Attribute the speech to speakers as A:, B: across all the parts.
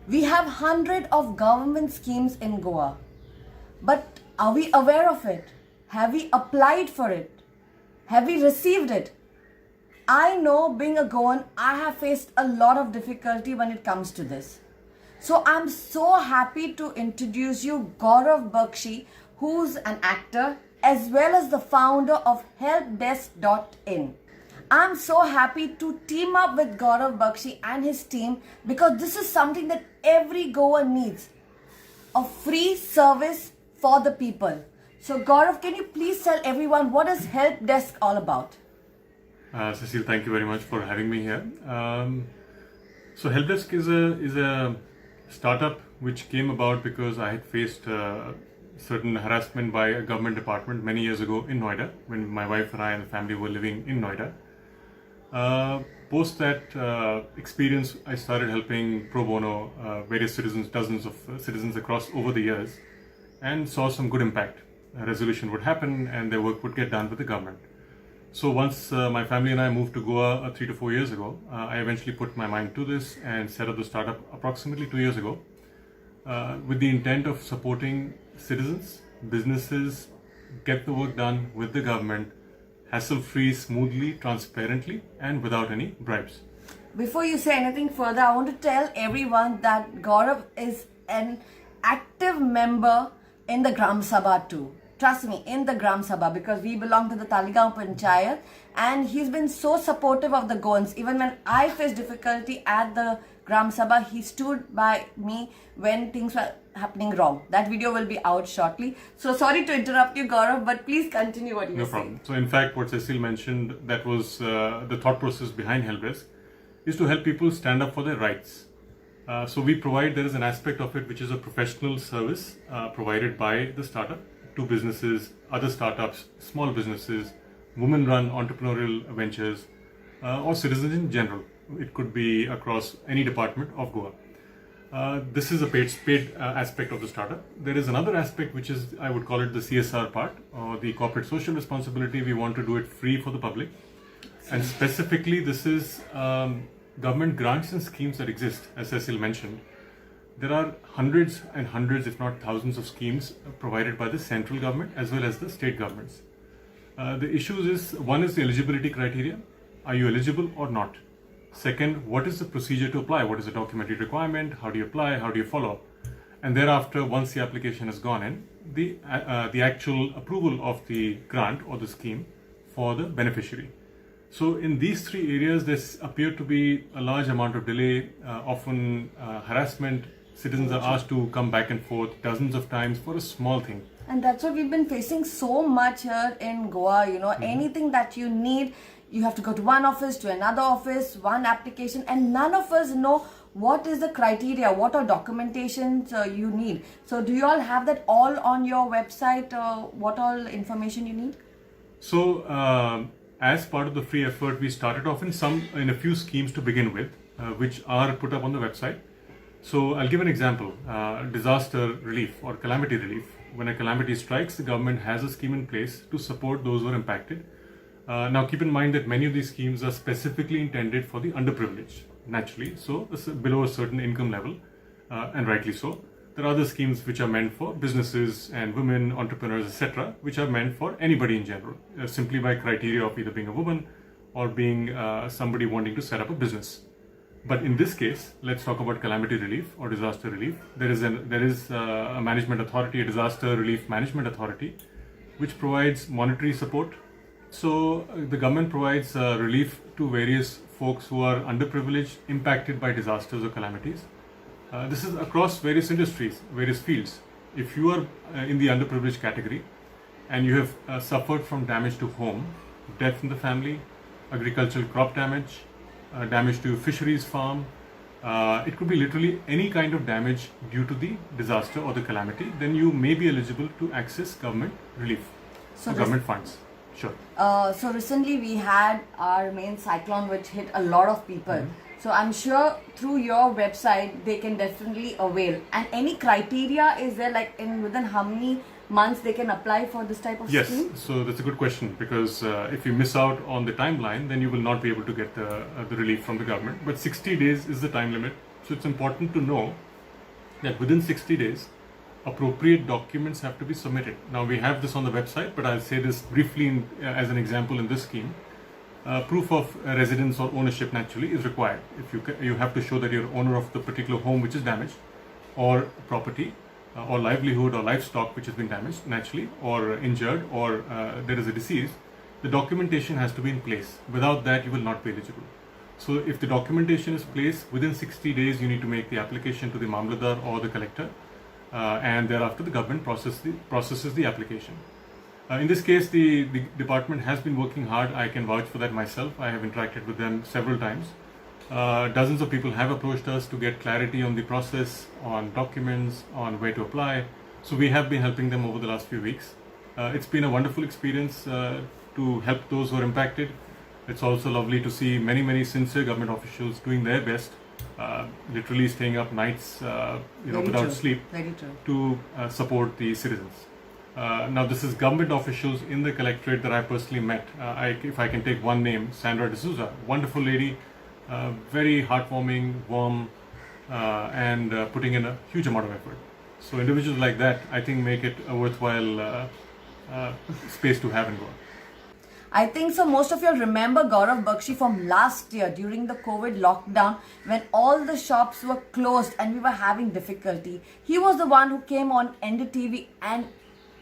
A: We have hundred of government schemes in Goa. But are we aware of it? Have we applied for it? Have we received it? I know, being a Goan, I have faced a lot of difficulty when it comes to this. So I'm so happy to introduce you Gaurav Bakshi, who's an actor as well as the founder of helpdesk.in. I'm so happy to team up with Gaurav Bakshi and his team because this is something that every Goan needs. A free service for the people. So Gaurav, can you please tell everyone what is Help Desk all about?
B: Cecile, thank you very much for having me here. So Helpdesk is a startup which came about because I had faced certain harassment by a government department many years ago in Noida when my wife and I and the family were living in Noida. Post that experience, I started helping pro bono various citizens, dozens of citizens across over the years, and saw some good impact. A resolution would happen and their work would get done with the government. So once my family and I moved to Goa 3 to 4 years ago, I eventually put my mind to this and set up the startup approximately 2 years ago with the intent of supporting citizens, businesses, get the work done with the government, hassle-free, smoothly, transparently, and without any bribes.
A: Before you say anything further, I want to tell everyone that Gaurav is an active member in the Gram Sabha too. Trust me, in the Gram Sabha, because we belong to the Taligaon Panchayat, and he's been so supportive of the Goans. Even when I faced difficulty at the Gram Sabha, he stood by me when things were happening wrong. That video will be out shortly. So sorry to interrupt you, Gaurav, but please continue what you were saying.
B: No problem. So in fact, what Cecile mentioned, that was the thought process behind Helpdesk, is to help people stand up for their rights. So we provide, there is an aspect of it which is a professional service provided by the startup to businesses, other startups, small businesses, women-run entrepreneurial ventures, or citizens in general. It could be across any department of Goa. This is a paid aspect of the startup. There is another aspect which is, I would call it the CSR part, or the corporate social responsibility. We want to do it free for the public. And specifically, this is government grants and schemes that exist, as Cecile mentioned. There are hundreds and hundreds, if not thousands, of schemes provided by the central government as well as the state governments. The issues is, one is the eligibility criteria. Are you eligible or not? Second, what is the procedure to apply? What is the documentary requirement? How do you apply? How do you follow? And thereafter, once the application has gone in, the actual approval of the grant or the scheme for the beneficiary. So in these three areas, there appear to be a large amount of delay, often harassment. Citizens are asked to come back and forth dozens of times for a small thing.
A: And that's what we've been facing so much here in Goa. You know, anything that you need, you have to go to one office, to another office, one application, and none of us know what is the criteria, what all documentations you need. So do you all have that all on your website, what all information you need?
B: So as part of the free effort, we started off in a few schemes to begin with, which are put up on the website. So I'll give an example, disaster relief or calamity relief. When a calamity strikes, the government has a scheme in place to support those who are impacted. Now keep in mind that many of these schemes are specifically intended for the underprivileged, naturally, so below a certain income level, and rightly so. There are other schemes which are meant for businesses and women, entrepreneurs, etc., which are meant for anybody in general, simply by criteria of either being a woman or being somebody wanting to set up a business. But in this case, let's talk about calamity relief or disaster relief. There is a management authority, a disaster relief management authority, which provides monetary support. So the government provides relief to various folks who are underprivileged, impacted by disasters or calamities. This is across various industries, various fields. If you are in the underprivileged category and you have suffered from damage to home, death in the family, agricultural crop damage, damage to fisheries farm, it could be literally any kind of damage due to the disaster or the calamity, then you may be eligible to access government relief, so government funds. Sure.
A: So recently we had our main cyclone which hit a lot of people. So I'm sure through your website they can definitely avail. And any criteria is there, like within how many months they can apply for this type of scheme?
B: Yes, so that's a good question, because if you miss out on the timeline, then you will not be able to get the relief from the government. But 60 days is the time limit. So it's important to know that within 60 days, appropriate documents have to be submitted. Now we have this on the website, but I'll say this briefly as an example in this scheme. Proof of residence or ownership naturally is required. If you have to show that you're owner of the particular home which is damaged, or property, or livelihood or livestock which has been damaged naturally, or injured, or there is a disease. The documentation has to be in place. Without that, you will not be eligible. So if the documentation is placed within 60 days, you need to make the application to the Mamladar or the collector, and thereafter the government processes the application. In this case, the department has been working hard. I can vouch for that myself. I have interacted with them several times. Dozens of people have approached us to get clarity on the process, on documents, on where to apply. So we have been helping them over the last few weeks. It's been a wonderful experience to help those who are impacted. It's also lovely to see many sincere government officials doing their best, literally staying up nights, without sleep, to support the citizens. Now, this is government officials in the collectorate that I personally met. If I can take one name, Sandra D'Souza, wonderful lady, very heartwarming, warm, and putting in a huge amount of effort. So individuals like that, I think, make it a worthwhile space to have in Goa.
A: I think so. Most of you remember Gaurav Bakshi from last year during the COVID lockdown when all the shops were closed and we were having difficulty. He was the one who came on NDTV and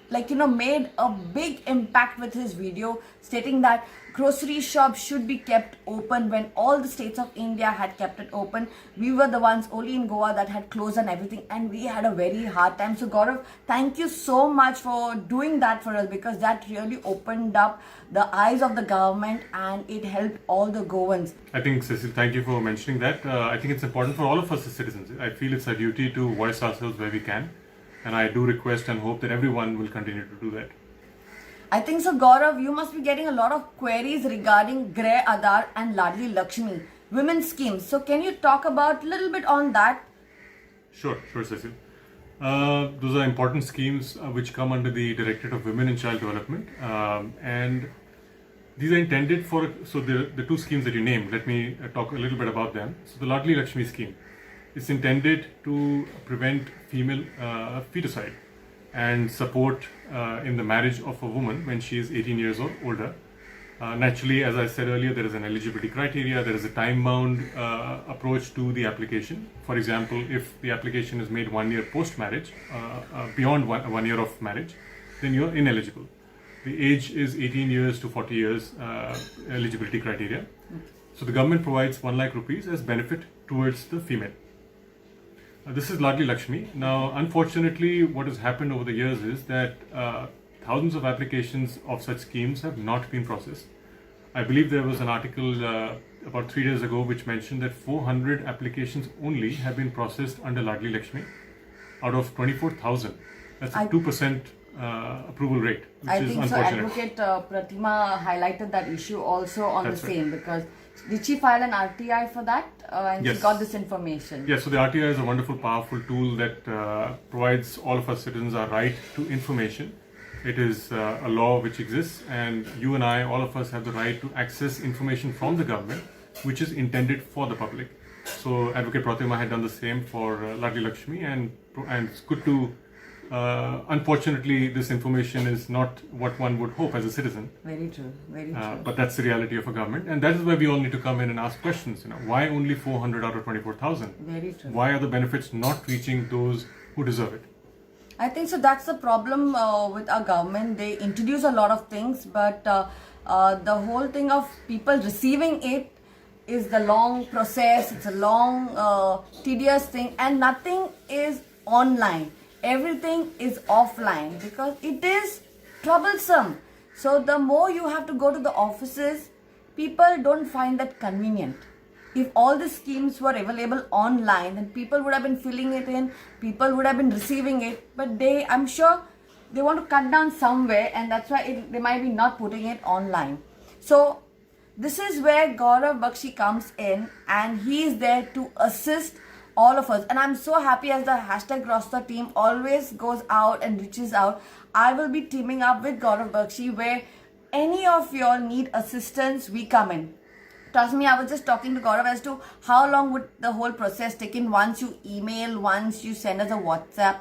A: made a big impact with his video stating that grocery shops should be kept open when all the states of India had kept it open. We were the ones only in Goa that had closed and everything, and we had a very hard time. So Gaurav, thank you so much for doing that for us, because that really opened up the eyes of the government and it helped all the Goans.
B: I think, Cecil, thank you for mentioning that. I think it's important for all of us as citizens. I feel it's our duty to voice ourselves where we can. And I do request and hope that everyone will continue to do that.
A: I think so, Gaurav, you must be getting a lot of queries regarding Greh Aadhar and Ladli Lakshmi, women's schemes. So can you talk about a little bit on that?
B: Sure, Cecil. Those are important schemes which come under the Directorate of Women and Child Development. And these are intended for, so the two schemes that you named, let me talk a little bit about them. So the Ladli Lakshmi scheme is intended to prevent female feticide and support in the marriage of a woman when she is 18 years or older. Naturally, as I said earlier, there is an eligibility criteria, there is a time-bound approach to the application. For example, if the application is made 1 year post-marriage, beyond one year of marriage, then you're ineligible. The age is 18 years to 40 years eligibility criteria. So the government provides 1 lakh rupees as benefit towards the female. This is Ladli Lakshmi. Now, unfortunately, what has happened over the years is that thousands of applications of such schemes have not been processed. I believe there was an article about 3 days ago which mentioned that 400 applications only have been processed under Ladli Lakshmi out of 24,000. That's a 2% approval rate, which is unfortunate.
A: I think so. Advocate Pratima highlighted that issue also on That's the same, right. Because did she file an RTI for that? And yes. She got this information.
B: Yes, so the RTI is a wonderful, powerful tool that provides all of us citizens our right to information. It is a law which exists, and you and I, all of us, have the right to access information from the government, which is intended for the public. So Advocate Pratima had done the same for Ladli Lakshmi, and it's good to unfortunately, this information is not what one would hope as a citizen.
A: Very true, very true.
B: But that's the reality of a government, and that is where we all need to come in and ask questions. Why only 400 out of 24,000?
A: Very true.
B: Why are the benefits not reaching those who deserve it?
A: I think so. That's the problem with our government. They introduce a lot of things, but the whole thing of people receiving it is the long process. It's a long, tedious thing, and nothing is online. Everything is offline because it is troublesome. So the more you have to go to the offices, people don't find that convenient. If all the schemes were available online, then people would have been filling it in, people would have been receiving it, but I'm sure they want to cut down somewhere, and that's why they might be not putting it online. So this is where Gaurav Bakshi comes in, and he is there to assist all of us. And I'm so happy as the #Roster team always goes out and reaches out. I will be teaming up with Gaurav Bakshi where any of y'all need assistance, we come in. Trust me, I was just talking to Gaurav as to how long would the whole process take in once you email, once you send us a WhatsApp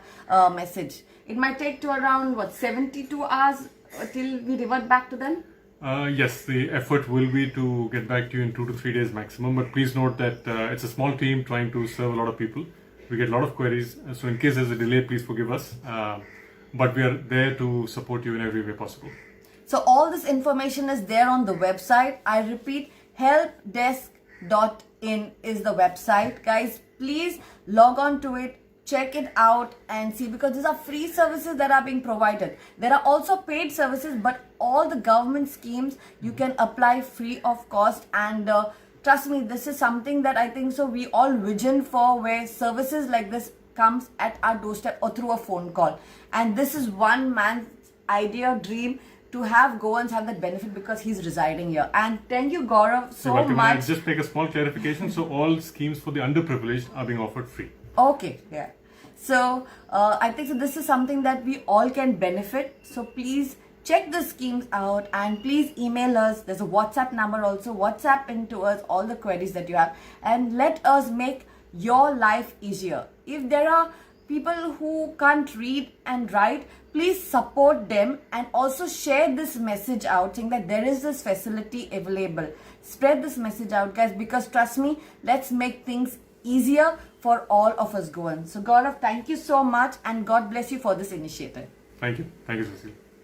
A: message. It might take to around, 72 hours till we revert back to them?
B: Yes, the effort will be to get back to you in 2 to 3 days maximum. But please note that it's a small team trying to serve a lot of people. We get a lot of queries. So in case there's a delay, please forgive us. But we are there to support you in every way possible.
A: So all this information is there on the website. I repeat, helpdesk.in is the website. Guys, please log on to it. Check it out and see, because these are free services that are being provided. There are also paid services, but all the government schemes you can apply free of cost. And trust me, this is something that I think so we all vision for, where services like this comes at our doorstep or through a phone call. And this is one man's idea, dream, to have Goans have that benefit because he's residing here. And thank you, Gaurav, so
B: You're welcome.
A: much.
B: I'll just make a small clarification. So all schemes for the underprivileged are being offered free.
A: Okay, yeah. So I think so this is something that we all can benefit. So please check the schemes out and please email us. There's a WhatsApp number also. WhatsApp into us all the queries that you have and let us make your life easier. If there are people who can't read and write, please support them and also share this message out saying that there is this facility available. Spread this message out, guys, because trust me, let's make things easier for all of us Goans. So Gaurav, thank you so much and God bless you for this initiative.
B: Thank you. Thank you, Cecile.